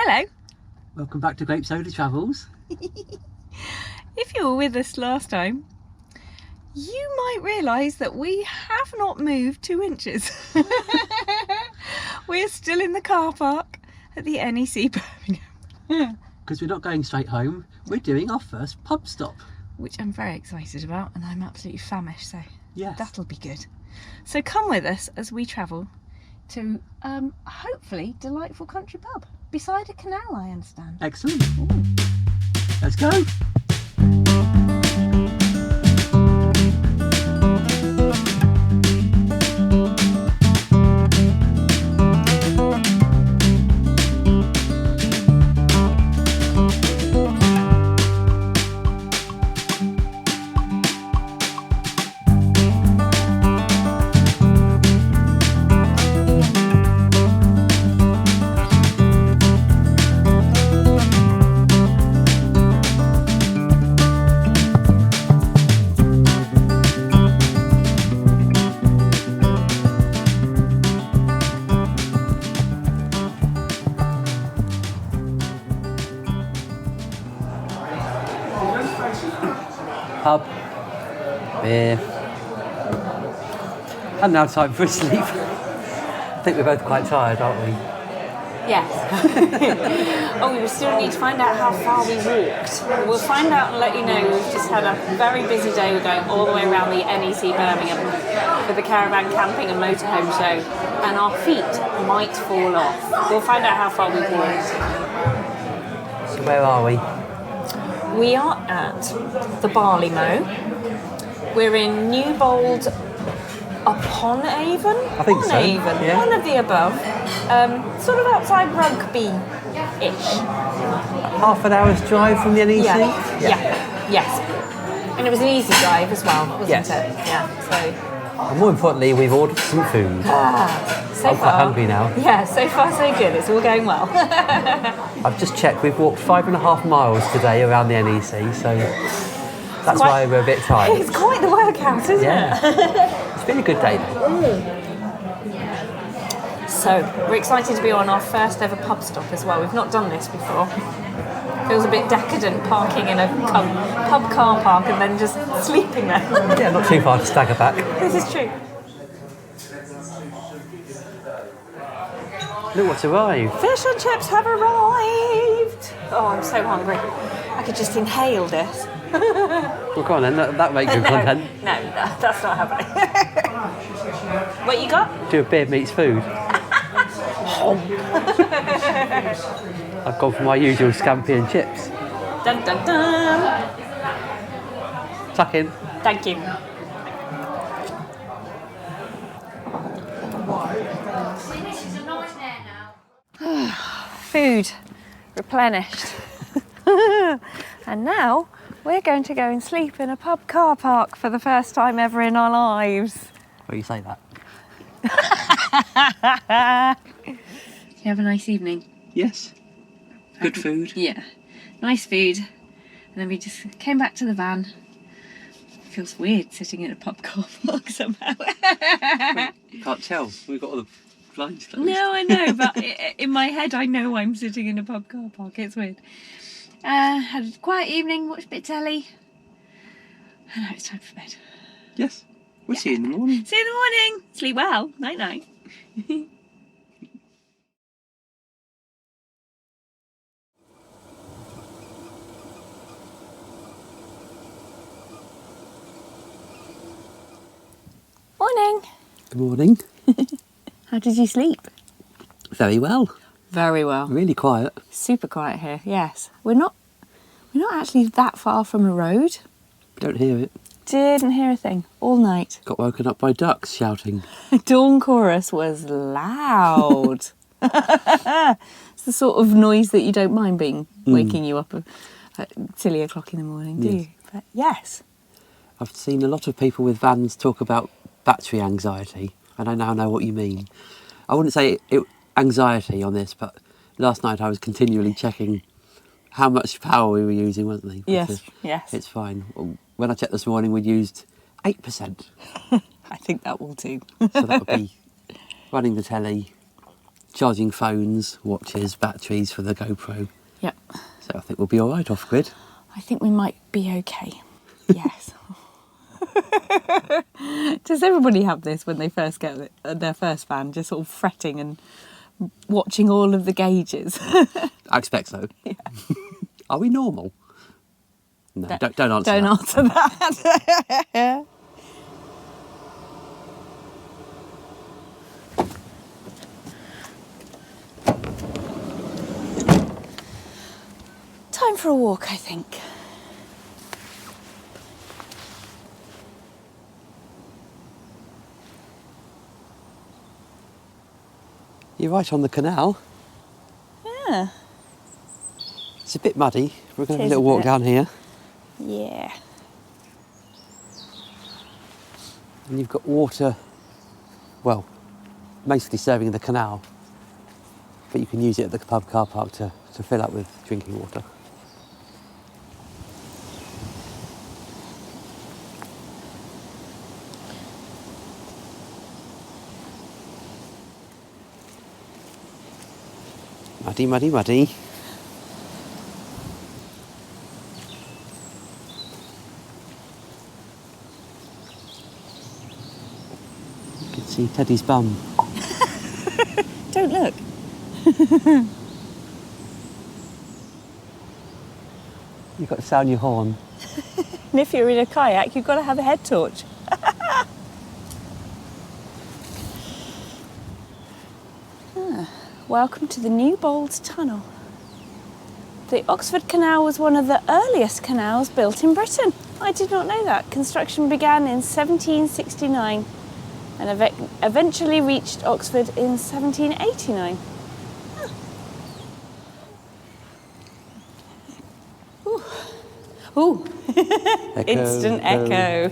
Hello. Welcome back to grapesodatravels. If you were with us last time, you might realise that we have not moved 2 inches. We're still in the car park at the NEC Birmingham. Because we're not going straight home, we're doing our first pub stop. Which I'm very excited about, and I'm absolutely famished, so yes, that'll be good. So come with us as we travel to hopefully delightful country pub beside a canal, I understand. Excellent. Ooh. Let's go. Pub, beer, and now time for a sleep. I think we're both quite tired, aren't we? Yes. Oh, we still need to find out how far we walked. We'll find out and let you know. We've just had a very busy day. We're going all the way around the NEC Birmingham for the Caravan camping and motorhome show, and our feet might fall off. We'll find out how far we've walked. So where are we? We are at the Barley Mow. We're in Newbold upon Avon? I think so. Avon, yeah. one of the above. Sort of outside Rugby-ish. Half an hour's drive from the NEC? Yes. And it was an easy drive as well, wasn't yes. it? Yeah, so... And more importantly, we've ordered some food. So I'm quite hungry now. Yeah, so far so good. It's all going well. I've just checked. We've walked 5.5 miles today around the NEC, so that's why we're a bit tired. It's quite the workout, isn't it? It's been a good day though. So, we're excited to be on our first ever pub stop as well. We've not done this before. Feels a bit decadent parking in a pub car park and then just sleeping there. Yeah, not too far to stagger back. This is true. Look what's arrived. Fish and chips have arrived. Oh, I'm so hungry. I could just inhale this. Well, go on then, that make good content. No, that's not happening. What you got? Do a beer meets food. I've gone for my usual scampi and chips. Dun dun dun. Tuck in. Thank you. Food replenished. And now we're going to go and sleep in a pub car park for the first time ever in our lives. Well, you say that. You have a nice evening? Yes. Good food. Yeah. Nice food. And then we just came back to the van. It feels weird sitting in a pub car park somehow. You can't tell. We've got all the blinds closed. No, I know, but in my head I know I'm sitting in a pub car park. It's weird. Had a quiet evening, watched a bit of telly. And now it's time for bed. Yes. We'll see you in the morning. See you in the morning. Sleep well. Night night. Morning. Good morning. How did you sleep? Very well. Very well. Really quiet. Super quiet here. Yes. We're not actually that far from a road. Don't hear it. Didn't hear a thing all night. Got woken up by ducks shouting. Dawn chorus was loud. It's the sort of noise that you don't mind being waking you up at silly o'clock in the morning, do you? But yes. I've seen a lot of people with vans talk about battery anxiety, and I now know what you mean. I wouldn't say anxiety on this, but last night I was continually checking how much power we were using, wasn't we? Yes, yes. It's fine. When I checked this morning, we'd used 8%. I think that will do. So that would be running the telly, charging phones, watches, batteries for the GoPro. Yep. So I think we'll be all right off-grid. I think we might be okay. Yes. Does everybody have this when they first get their first van, just sort of fretting and watching all of the gauges? I expect so. Yeah. Are we normal? No, don't answer Don't that. answer that. Time for a walk, I think. You're right on the canal. Yeah. It's a bit muddy. We're going to have a It is little a walk bit. down here. Yeah. And you've got water, well, mostly serving the canal. But you can use it at the pub car park to fill up with drinking water. Muddy, muddy, muddy. You can see Teddy's bum. Don't look. You've got to sound your horn. And if you're in a kayak, you've got to have a head torch. Welcome to the Newbold Tunnel. The Oxford Canal was one of the earliest canals built in Britain. I did not know that. Construction began in 1769 and eventually reached Oxford in 1789. Ooh. Echo, Instant echo.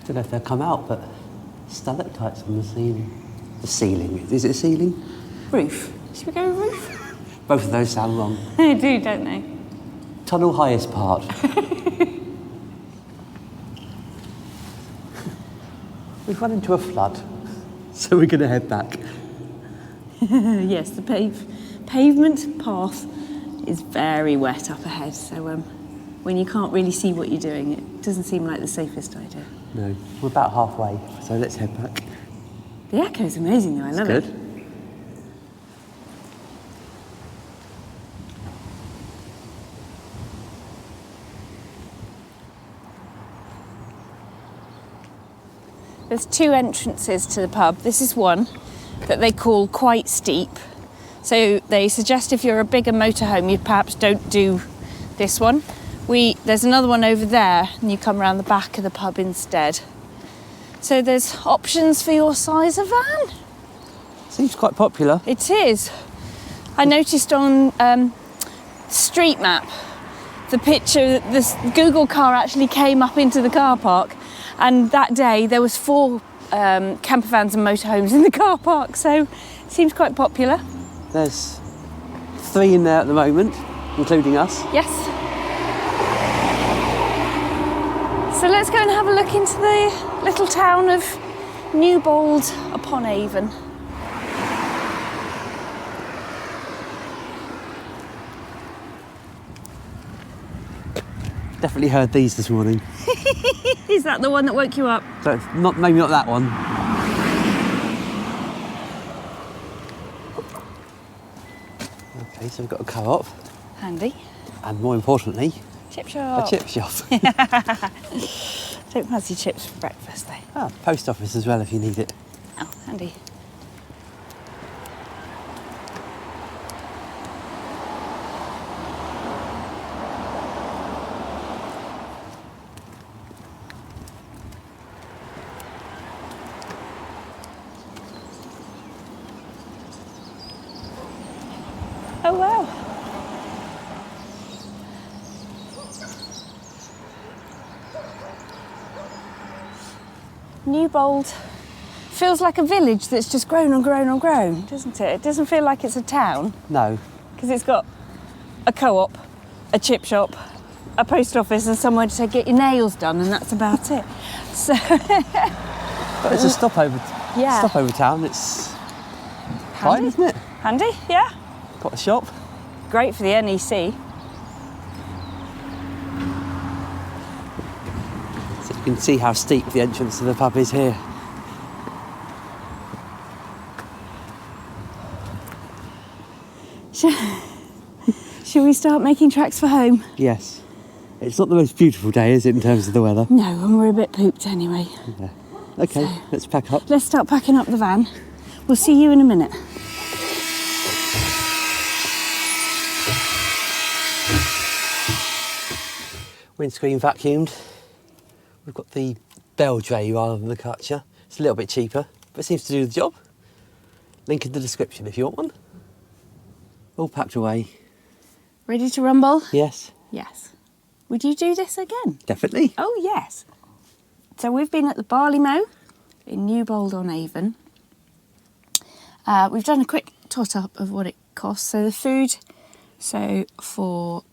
Don't know if they'll come out, but stalactites on the ceiling. The ceiling. Is it a ceiling? Roof. Should we go roof? Both of those sound wrong. They do, don't they? Tunnel highest part. We've run into a flood, so we're going to head back. Yes, the pavement path is very wet up ahead, so when you can't really see what you're doing, it doesn't seem like the safest idea. No, we're about halfway, so let's head back. The echo's amazing though, I love Good. it. There's two entrances to the pub. This is one that they call quite steep. So they suggest if you're a bigger motorhome, you perhaps don't do this one. There's another one over there, and you come around the back of the pub instead. So there's options for your size of van. Seems quite popular. It is. I noticed on Street Map, the picture, this Google car actually came up into the car park, and that day there was 4 camper vans and motorhomes in the car park, so it seems quite popular. There's 3 in there at the moment, including us. Yes. So let's go and have a look into the little town of Newbold upon Avon. Definitely heard these this morning. Is that the one that woke you up? So maybe not that one. Okay, so we've got a co-op. Handy. And more importantly, Chip shop. a chip shop. Don't fancy chips for breakfast though. Post office as well if you need it. Oh, handy. Oh wow. Newbold feels like a village that's just grown and grown and grown, doesn't it? It doesn't feel like it's a town, No. because it's got a co-op, a chip shop, a post office and somewhere to get your nails done, and that's about it. So But it's a stopover town. It's fine, isn't it? Handy, yeah. Got a shop. Great for the NEC. So you can see how steep the entrance to the pub is here. Should we start making tracks for home? Yes. It's not the most beautiful day, is it, in terms of the weather? No, and we're a bit pooped anyway. Yeah. Okay, So, let's pack up. Let's start packing up the van. We'll see you in a minute. Windscreen vacuumed. We've got the bell tray rather than the Karcher. It's a little bit cheaper, but it seems to do the job. Link in the description if you want one. All packed away. Ready to rumble? Yes, Yes. Would you do this again? definitely. Oh, yes. So we've been at the Barley Mow in Newbold on Avon. We've done a quick tot-up of what it costs. So the food, for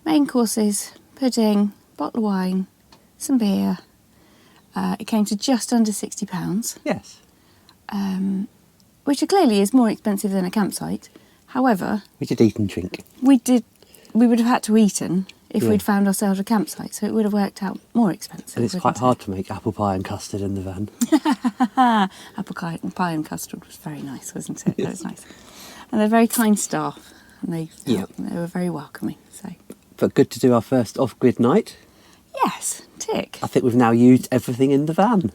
main courses, pudding, bottle of wine, some beer, it came to just under £60, Yes. which clearly is more expensive than a campsite. However, We did eat and drink. we would have had to eaten if Yeah. we'd found ourselves a campsite, so it would have worked out more expensive. And it's quite hard to make apple pie and custard in the van. Apple pie and custard was very nice, wasn't it? That was nice. And they're very kind staff, and they were very welcoming. So But good to do our first off-grid night. yes, tick. I think we've now used everything in the van.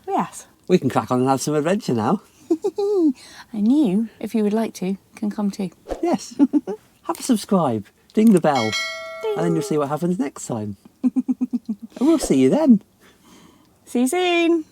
Yes. We can crack on and have some adventure now. And you, if you would like to, can come too. Yes. Have a subscribe, ding the bell, Ding. and then you'll see what happens next time. And we'll see you then. See you soon.